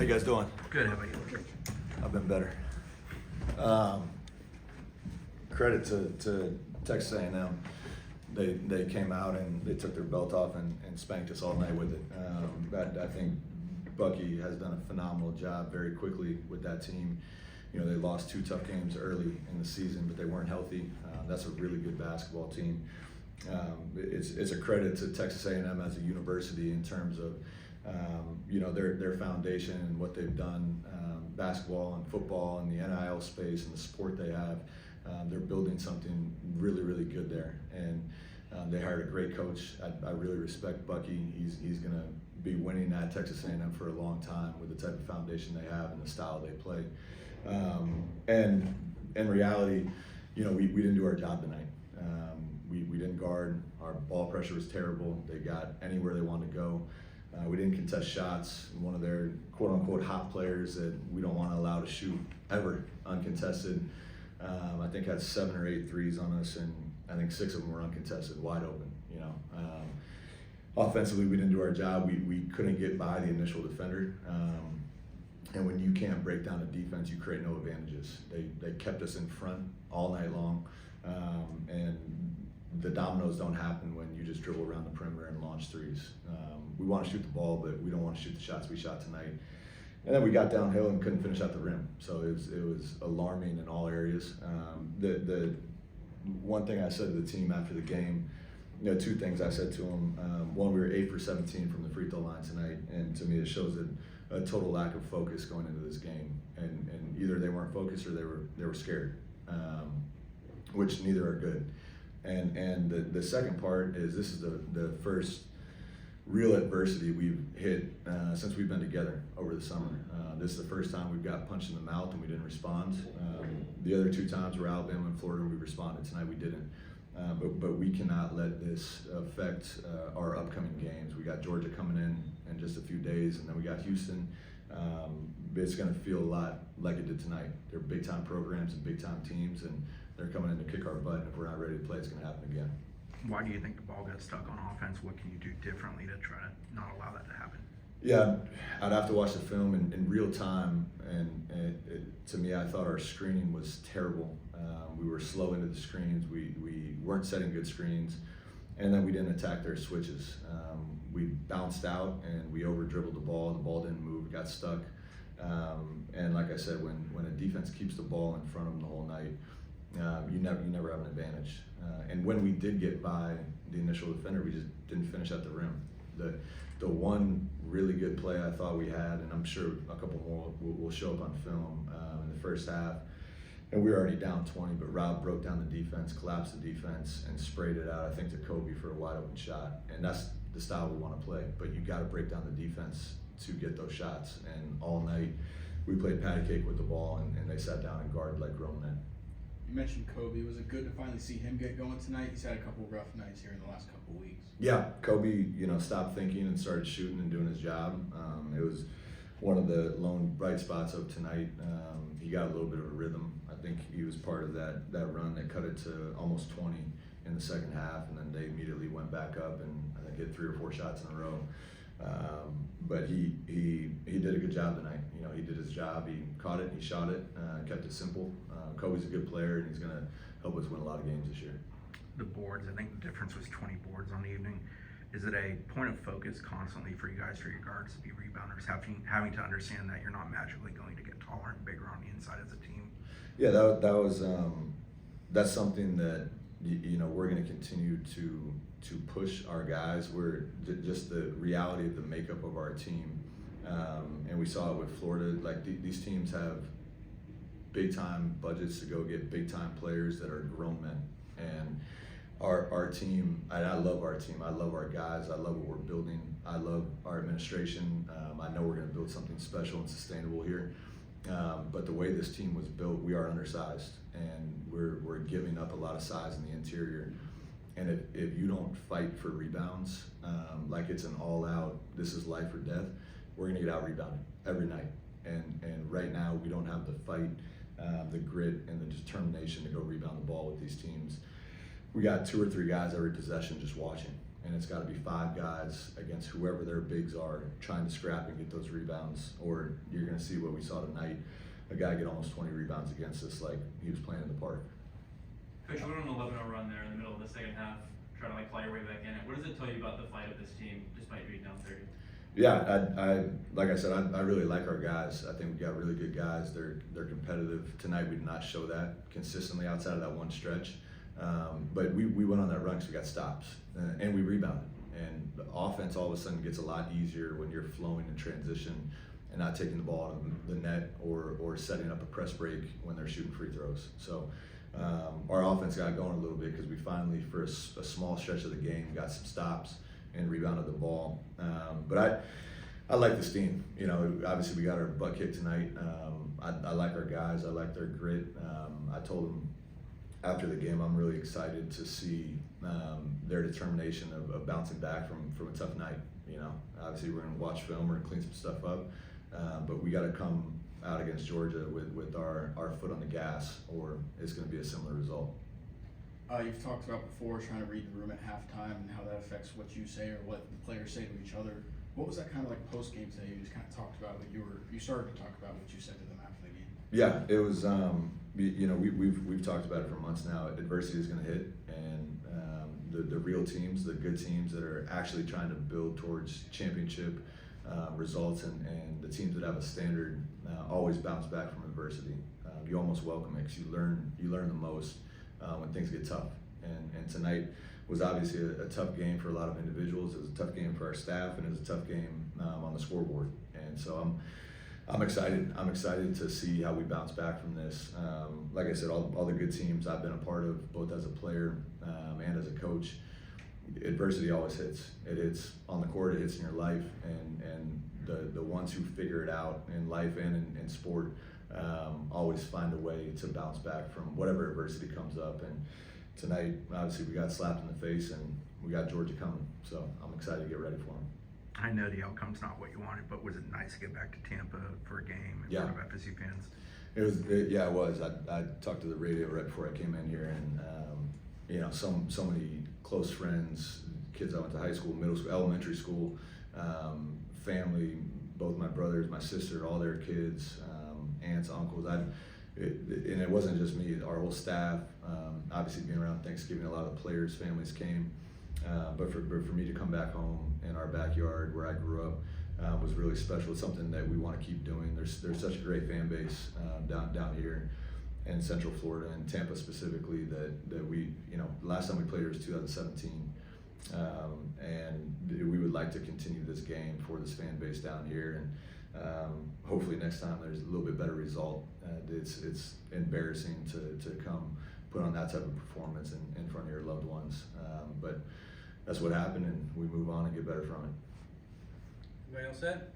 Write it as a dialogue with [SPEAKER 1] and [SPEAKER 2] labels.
[SPEAKER 1] How you guys doing?
[SPEAKER 2] Good, how about you?
[SPEAKER 1] I've been better. Credit to Texas A&M. They came out and they took their belt off and spanked us all night with it. I think Bucky has done a phenomenal job very quickly with that team. You know, they lost 2 tough games early in the season, but they weren't healthy. That's a really good basketball team. It's a credit to Texas A&M as a university in terms of you know, their foundation and what they've done, basketball and football and the NIL space and the support they have. They're building something really, really good there, and they hired a great coach. I really respect Bucky. He's going to be winning at Texas A&M for a long time with the type of foundation they have and the style they play. And in reality, you know, we didn't do our job tonight. We didn't guard. Our ball pressure was terrible. They got anywhere they wanted to go. We didn't contest shots. One of their quote-unquote hot players that we don't want to allow to shoot ever uncontested, I think had 7 or 8 threes on us, and I think 6 of them were uncontested, wide open. You know, offensively we didn't do our job. We couldn't get by the initial defender, and when you can't break down a defense, you create no advantages. They kept us in front all night long, and the dominoes don't happen when you just dribble around the perimeter and launch threes. We want to shoot the ball, but we don't want to shoot the shots we shot tonight. And then we got downhill and couldn't finish at the rim. So it was alarming in all areas. The one thing I said to the team after the game, you know, 2 things I said to them. One, we were 8 for 17 from the free throw line tonight, and to me it shows a total lack of focus going into this game. And either they weren't focused or they were scared, which neither are good. And the second part is this is the first real adversity we've hit since we've been together over the summer. This is the first time we've got punched in the mouth and we didn't respond. The other 2 times were Alabama and Florida, we responded. Tonight we didn't. But we cannot let this affect our upcoming games. We got Georgia coming in just a few days, and then we got Houston. It's going to feel a lot like it did tonight. They're big-time programs and big-time teams, and they're coming in to kick our butt, and if we're not ready to play, it's going to happen again.
[SPEAKER 2] Why do you think the ball got stuck on offense? What can you do differently to try to not allow that to happen?
[SPEAKER 1] Yeah, I'd have to watch the film in real time, and to me, I thought our screening was terrible. We were slow into the screens. We weren't setting good screens, and then we didn't attack their switches. We bounced out and we over-dribbled the ball. The ball didn't move, it got stuck. And like I said, when a defense keeps the ball in front of them the whole night, you never have an advantage. And when we did get by the initial defender, we just didn't finish at the rim. The one really good play I thought we had, and I'm sure a couple more will show up on film in the first half, and we were already down 20, but Rob broke down the defense, collapsed the defense, and sprayed it out, I think, to Kobe for a wide open shot. And that's the style we want to play, but you got to break down the defense to get those shots. And all night we played patty cake with the ball, and they sat down and guarded like grown men.
[SPEAKER 3] You mentioned Kobe. Was it good to finally see him get going tonight? He's had a couple of rough nights here in the last couple of weeks.
[SPEAKER 1] Yeah, Kobe, you know, stopped thinking and started shooting and doing his job. It was one of the lone bright spots of tonight. He got a little bit of a rhythm. I think he was part of that run that cut it to almost 20 in the second half, and then they immediately went back up and I think hit 3 or 4 shots in a row. But he did a good job tonight. You know, he did his job. He caught it, he shot it, kept it simple. Kobe's a good player, and he's going to help us win a lot of games this year.
[SPEAKER 2] The boards, I think the difference was 20 boards on the evening. Is it a point of focus constantly for you guys, for your guards to be rebounders, having to understand that you're not magically going to get taller and bigger on the inside as a team?
[SPEAKER 1] Yeah, that was that's something that you know we're going to continue to push our guys. We're just the reality of the makeup of our team, and we saw it with Florida. Like these teams have big time budgets to go get big time players that are grown men, and our team, I love our team. I love our guys. I love what we're building. I love our administration. I know we're going to build something special and sustainable here. But the way this team was built, we are undersized, and we're giving up a lot of size in the interior. And if you don't fight for rebounds, like it's an all-out, this is life or death, we're going to get out-rebounded every night. And right now, we don't have the fight, the grit, and the determination to go rebound the ball with these teams. We got 2 or 3 guys every possession just watching, and it's got to be 5 guys against whoever their bigs are, trying to scrap and get those rebounds, or you're going to see what we saw tonight, a guy get almost 20 rebounds against us like he was playing in the park.
[SPEAKER 4] Coach, you went on an 11-0 run there in the middle of the second half, trying to claw your way back in it. What does it tell you about the fight of this team, despite being down 30?
[SPEAKER 1] Yeah, I like I said, I really like our guys. I think we got really good guys. They're competitive. Tonight we did not show that consistently outside of that one stretch, but we went on that run because we got stops and we rebounded. And the offense all of a sudden gets a lot easier when you're flowing in transition and not taking the ball out of the net or setting up a press break when they're shooting free throws. So our offense got going a little bit because we finally, for a small stretch of the game, got some stops and rebounded the ball. But I like this team. You know, obviously we got our butt kicked tonight. I like our guys. I like their grit. I told them after the game I'm really excited to see their determination of bouncing back from a tough night. You know, obviously we're going to watch film, we're going to clean some stuff up, but we got to come out against Georgia with our foot on the gas, or it's going to be a similar result.
[SPEAKER 3] You've talked about before trying to read the room at halftime and how that affects what you say or what the players say to each other. What was that kind of like post game today? You just kind of talked about what you started to talk about what you said to them after the game.
[SPEAKER 1] Yeah, it was. You know, we've talked about it for months now. Adversity is going to hit, and the real teams, the good teams that are actually trying to build towards championship results, and the teams that have a standard always bounce back from adversity. You almost welcome it because you learn the most when things get tough. And tonight was obviously a tough game for a lot of individuals. It was a tough game for our staff, and it was a tough game on the scoreboard. And so I'm excited. I'm excited to see how we bounce back from this. Like I said, all the good teams I've been a part of, both as a player and as a coach, adversity always hits. It hits on the court, it hits in your life, and the ones who figure it out in life and in sport always find a way to bounce back from whatever adversity comes up. And tonight, obviously, we got slapped in the face, and we got Georgia coming. So I'm excited to get ready for them.
[SPEAKER 2] I know the outcome's not what you wanted, but was it nice to get back to Tampa for a game in front of FSU fans?
[SPEAKER 1] It was. Yeah, it was. I talked to the radio right before I came in here, and you know, so many close friends, kids I went to high school, middle school, elementary school, family, both my brothers, my sister, all their kids, aunts, uncles. And it wasn't just me. Our whole staff. Obviously, being around Thanksgiving, a lot of the players' families came. But for me to come back home in our backyard where I grew up was really special. It's something that we want to keep doing. There's such a great fan base down here in Central Florida and Tampa specifically that we, you know, last time we played here was 2017, and we would like to continue this game for this fan base down here, and hopefully next time there's a little bit better result. It's embarrassing to come put on that type of performance in front of your loved ones, but that's what happened, and we move on and get better from it.
[SPEAKER 4] Everybody all set?